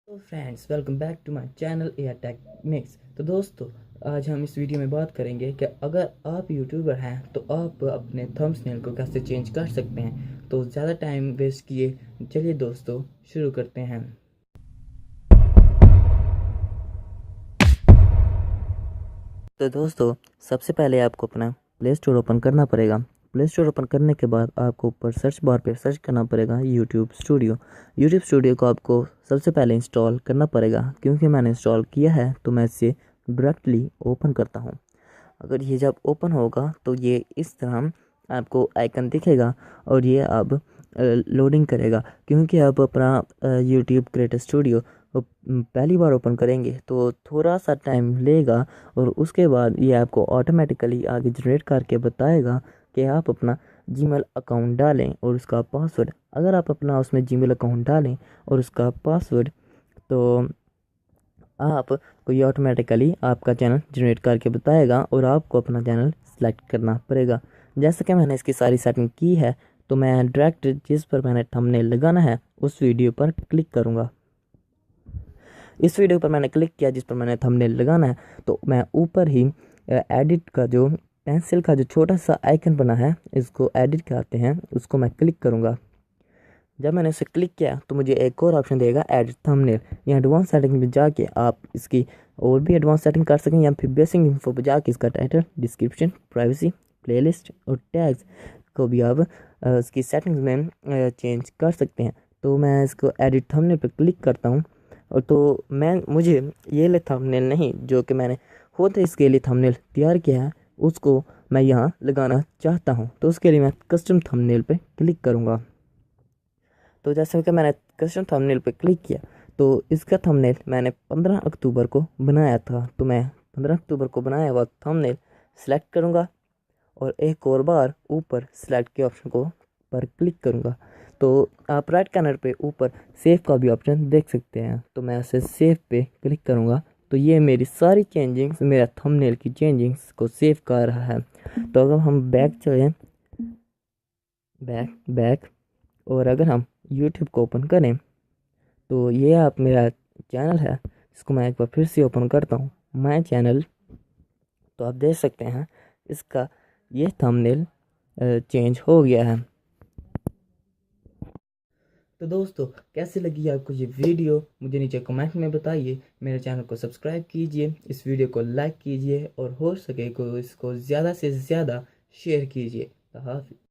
तो friends, welcome back to my channel air tech mix. तो दोस्तों, आज हम इस वीडियो में बात करेंगे कि अगर आप यूट्यूबर हैं तो आप अपने थंबनेल को कैसे चेंज कर सकते हैं। तो ज़्यादा टाइम वेस्ट किए, चलिए दोस्तों शुरू करते हैं। तो दोस्तों, सबसे पहले आपको अपना प्ले स्टोर ओपन करना पड़ेगा। प्ले स्टोर ओपन करने के बाद आपको ऊपर सर्च बार पे सर्च करना पड़ेगा यूट्यूब स्टूडियो। यूट्यूब स्टूडियो को आपको सबसे पहले इंस्टॉल करना पड़ेगा। क्योंकि मैंने इंस्टॉल किया है तो मैं इसे डायरेक्टली ओपन करता हूँ। अगर ये जब ओपन होगा तो ये इस तरह आपको आइकन दिखेगा और ये अब लोडिंग करेगा। क्योंकि आप अपना यूट्यूब क्रिएटर स्टूडियो पहली बार ओपन करेंगे तो थोड़ा सा टाइम लेगा और उसके बाद ये आपको ऑटोमेटिकली आगे जनरेट करके बताएगा कि आप अपना जीमेल अकाउंट डालें और उसका पासवर्ड। अगर आप अपना उसमें जीमेल अकाउंट डालें और उसका पासवर्ड तो आपको ये ऑटोमेटिकली आपका चैनल जनरेट करके बताएगा और आपको अपना चैनल सेलेक्ट करना पड़ेगा। जैसे कि मैंने इसकी सारी सेटिंग की है तो मैं डायरेक्ट जिस पर मैंने थंबनेल लगाना है उस वीडियो पर क्लिक करूँगा। इस वीडियो पर मैंने क्लिक किया जिस पर मैंने थंबनेल लगाना है, तो मैं ऊपर ही एडिट का जो पेंसिल का जो छोटा सा आइकन बना है, इसको एडिट कहते हैं, उसको मैं क्लिक करूँगा। जब मैंने उसे क्लिक किया तो मुझे एक और ऑप्शन देगा एडिट थंबनेल। यहाँ एडवांस सेटिंग में जाके आप इसकी और भी एडवांस सेटिंग कर सकें या फिर बेसिक इन्फो पर जाके इसका टाइटल, डिस्क्रिप्शन, प्राइवेसी, प्लेलिस्ट और टैग्स को भी आप इसकी सेटिंग्स में चेंज कर सकते हैं। तो मैं इसको एडिट थंबनेल पर क्लिक करता हूँ और तो मुझे ये ले थंबनेल नहीं, जो कि मैंने खुद इसके लिए थंबनेल तैयार किया है, उसको मैं यहाँ लगाना चाहता हूँ। तो उसके लिए मैं कस्टम थंबनेल पे क्लिक करूँगा। तो जैसे कि मैंने कस्टम थंबनेल पे क्लिक किया तो इसका थंबनेल मैंने 15 अक्टूबर को बनाया था। तो मैं 15 अक्टूबर को बनाया हुआ थंबनेल सेलेक्ट करूँगा और एक और बार ऊपर सेलेक्ट के ऑप्शन को पर क्लिक करूँगा। तो आप राइट कॉर्नर पे ऊपर सेव का भी ऑप्शन देख सकते हैं। तो मैं ऐसे सेव पे क्लिक करूँगा तो ये मेरी सारी चेंजिंग्स, मेरा थंबनेल की चेंजिंग्स को सेव कर रहा है। तो अगर हम बैक चलें, बैक और अगर हम यूट्यूब को ओपन करें तो ये आप मेरा चैनल है, इसको मैं एक बार फिर से ओपन करता हूँ, माय चैनल। तो आप देख सकते हैं इसका ये थंबनेल चेंज हो गया है। तो दोस्तों, कैसी लगी आपको ये वीडियो मुझे नीचे कमेंट में बताइए। मेरे चैनल को सब्सक्राइब कीजिए, इस वीडियो को लाइक कीजिए और हो सके को इसको ज़्यादा से ज़्यादा शेयर कीजिए। तो हाफिज़।